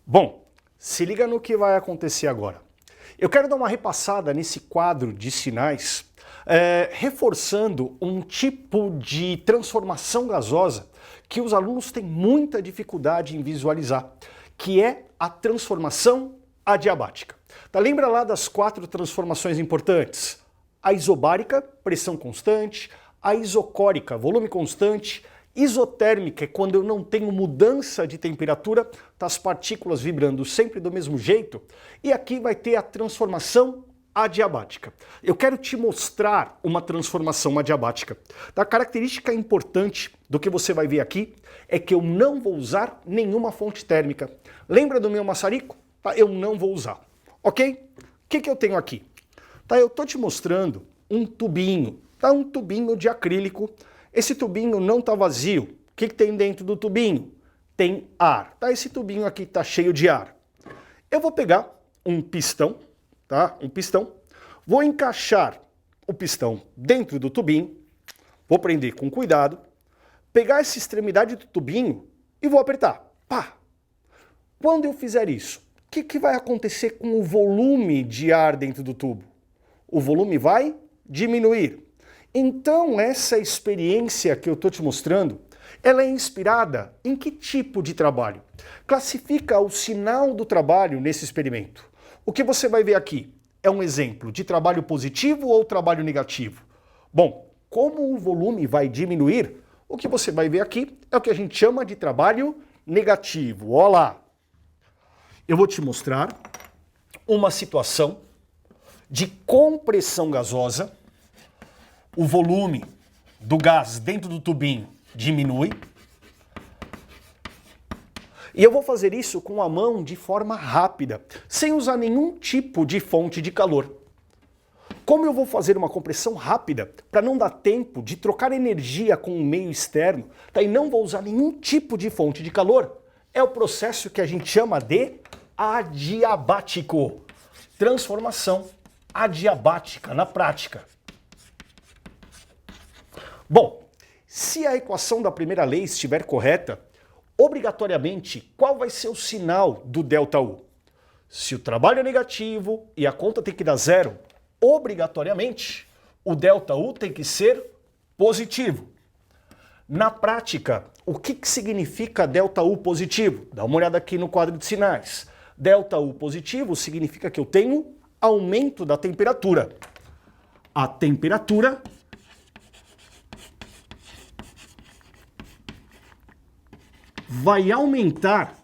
Bom, se liga no que vai acontecer agora. Eu quero dar uma repassada nesse quadro de sinais, reforçando um tipo de transformação gasosa que os alunos têm muita dificuldade em visualizar, que é a transformação adiabática. Tá, lembra lá das 4 transformações importantes? A isobárica, pressão constante; a isocórica, volume constante; isotérmica é quando eu não tenho mudança de temperatura, tá as partículas vibrando sempre do mesmo jeito, e aqui vai ter a transformação adiabática. Eu quero te mostrar uma transformação adiabática. A característica importante do que você vai ver aqui é que eu não vou usar nenhuma fonte térmica. Lembra do meu maçarico? Tá, eu não vou usar, ok? O que eu tenho aqui? Tá, eu estou te mostrando um tubinho, tá, um tubinho de acrílico. Esse tubinho não está vazio. O que tem dentro do tubinho? Tem ar. Tá, esse tubinho aqui está cheio de ar. Eu vou pegar um pistão, tá? Um pistão. Vou encaixar o pistão dentro do tubinho. Vou prender com cuidado. Pegar essa extremidade do tubinho e vou apertar. Pá! Quando eu fizer isso, o que vai acontecer com o volume de ar dentro do tubo? O volume vai diminuir. Então, essa experiência que eu estou te mostrando, ela é inspirada em que tipo de trabalho? Classifica o sinal do trabalho nesse experimento. O que você vai ver aqui é um exemplo de trabalho positivo ou trabalho negativo? Bom, como o volume vai diminuir, o que você vai ver aqui é o que a gente chama de trabalho negativo. Olha lá. Eu vou te mostrar uma situação de compressão gasosa. O volume do gás dentro do tubinho diminui. E eu vou fazer isso com a mão de forma rápida, sem usar nenhum tipo de fonte de calor. Como eu vou fazer uma compressão rápida, para não dar tempo de trocar energia com o meio externo, tá, e não vou usar nenhum tipo de fonte de calor, é o processo que a gente chama de adiabático. Transformação adiabática na prática. Bom, se a equação da primeira lei estiver correta, obrigatoriamente, qual vai ser o sinal do ΔU? Se o trabalho é negativo e a conta tem que dar zero, obrigatoriamente, o ΔU tem que ser positivo. Na prática, o que significa ΔU positivo? Dá uma olhada aqui no quadro de sinais. ΔU positivo significa que eu tenho aumento da temperatura. A temperatura vai aumentar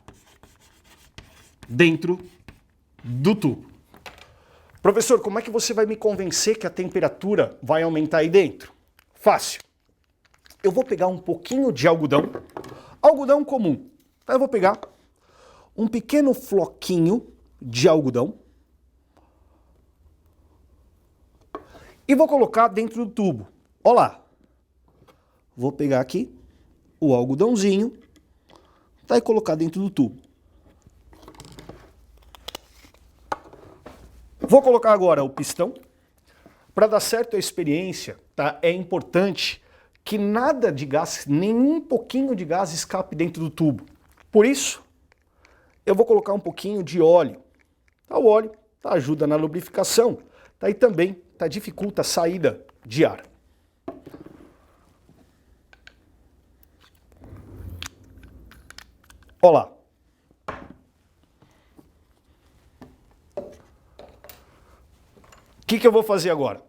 dentro do tubo. Professor, como é que você vai me convencer que a temperatura vai aumentar aí dentro? Fácil. Eu vou pegar um pouquinho de algodão, algodão comum. Eu vou pegar um pequeno floquinho de algodão e vou colocar dentro do tubo. Olha lá. Vou pegar aqui o algodãozinho, tá, e colocar dentro do tubo. Vou colocar agora o pistão. Para dar certo a experiência, tá, é importante que nada de gás, nenhum pouquinho de gás escape dentro do tubo. Por isso, eu vou colocar um pouquinho de óleo. Tá, o óleo ajuda na lubrificação, tá, e também dificulta a saída de ar. Olha lá. O que eu vou fazer agora?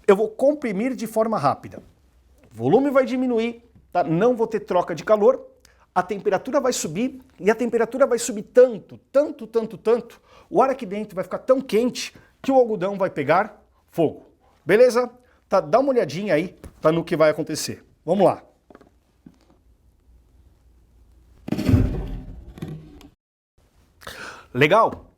Eu vou comprimir de forma rápida. O volume vai diminuir, tá? Não vou ter troca de calor, a temperatura vai subir, e a temperatura vai subir tanto, o ar aqui dentro vai ficar tão quente que o algodão vai pegar fogo. Beleza? Tá, dá uma olhadinha aí, tá, no que vai acontecer. Vamos lá. Legal?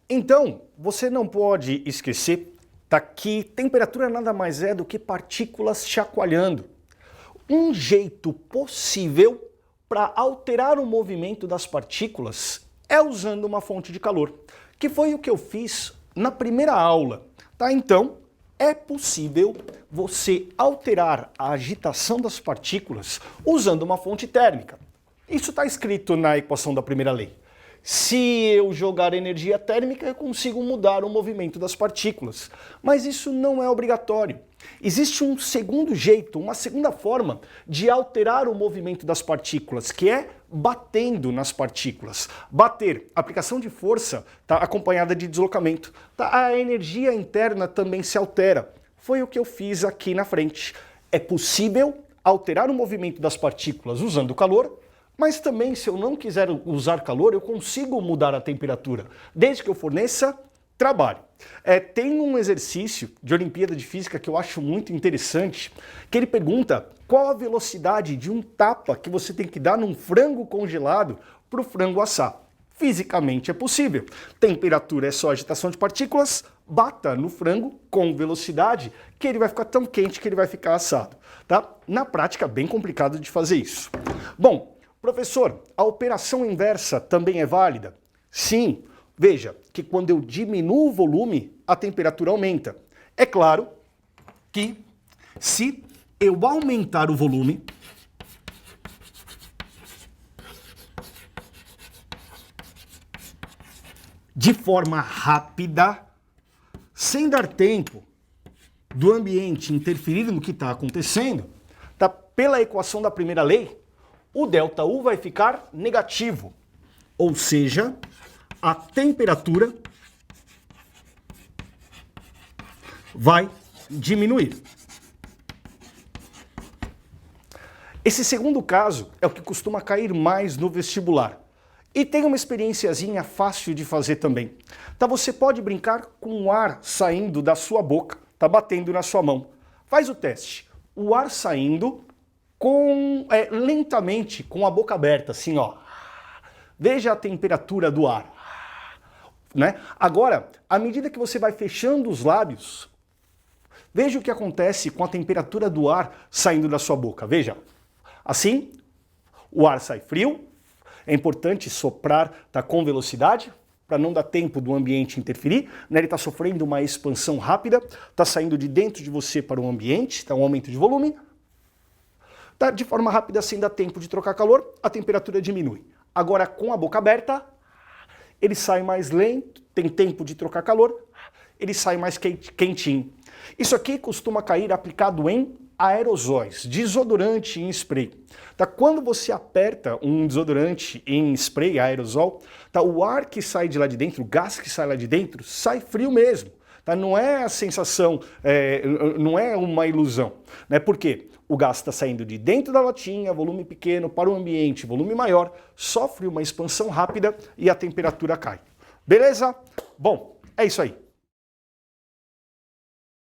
Então, você não pode esquecer, tá, que temperatura nada mais é do que partículas chacoalhando. Um jeito possível para alterar o movimento das partículas é usando uma fonte de calor, que foi o que eu fiz na primeira aula. Tá? Então, é possível você alterar a agitação das partículas usando uma fonte térmica. Isso está escrito na equação da primeira lei. Se eu jogar energia térmica, eu consigo mudar o movimento das partículas. Mas isso não é obrigatório. Existe um segundo jeito, uma segunda forma de alterar o movimento das partículas, que é batendo nas partículas. Bater, aplicação de força, tá acompanhada de deslocamento. Tá? A energia interna também se altera. Foi o que eu fiz aqui na frente. É possível alterar o movimento das partículas usando calor, mas também, se eu não quiser usar calor, eu consigo mudar a temperatura, desde que eu forneça trabalho. Tem um exercício de Olimpíada de Física que eu acho muito interessante, que ele pergunta qual a velocidade de um tapa que você tem que dar num frango congelado para o frango assar. Fisicamente é possível. Temperatura é só agitação de partículas, bata no frango com velocidade que ele vai ficar tão quente que ele vai ficar assado. Tá? Na prática, bem complicado de fazer isso. Bom, professor, a operação inversa também é válida? Sim. Veja que quando eu diminuo o volume, a temperatura aumenta. É claro que se eu aumentar o volume, de forma rápida, sem dar tempo do ambiente interferir no que está acontecendo, tá? Pela equação da primeira lei, o ΔU vai ficar negativo. Ou seja, a temperatura vai diminuir. Esse segundo caso é o que costuma cair mais no vestibular. E tem uma experienciazinha fácil de fazer também. Tá, você pode brincar com o ar saindo da sua boca, tá batendo na sua mão. Faz o teste. O ar saindo lentamente, com a boca aberta, assim, ó. Veja a temperatura do ar. Né? Agora, à medida que você vai fechando os lábios, veja o que acontece com a temperatura do ar saindo da sua boca. Veja. Assim, o ar sai frio. É importante soprar com velocidade, para não dar tempo do ambiente interferir. Né? Ele está sofrendo uma expansão rápida, está saindo de dentro de você para o ambiente, está um aumento de volume. Tá? De forma rápida, sem dar tempo de trocar calor, a temperatura diminui. Agora, com a boca aberta, ele sai mais lento, tem tempo de trocar calor, ele sai mais quentinho. Isso aqui costuma cair aplicado em aerosóis, desodorante em spray. Tá? Quando você aperta um desodorante em spray, aerosol, tá? O ar que sai de lá de dentro, o gás que sai lá de dentro, sai frio mesmo. Tá? Não é a sensação, não é uma ilusão. Né? Por quê? O gás está saindo de dentro da latinha, volume pequeno, para o ambiente, volume maior, sofre uma expansão rápida e a temperatura cai. Beleza? Bom, é isso aí.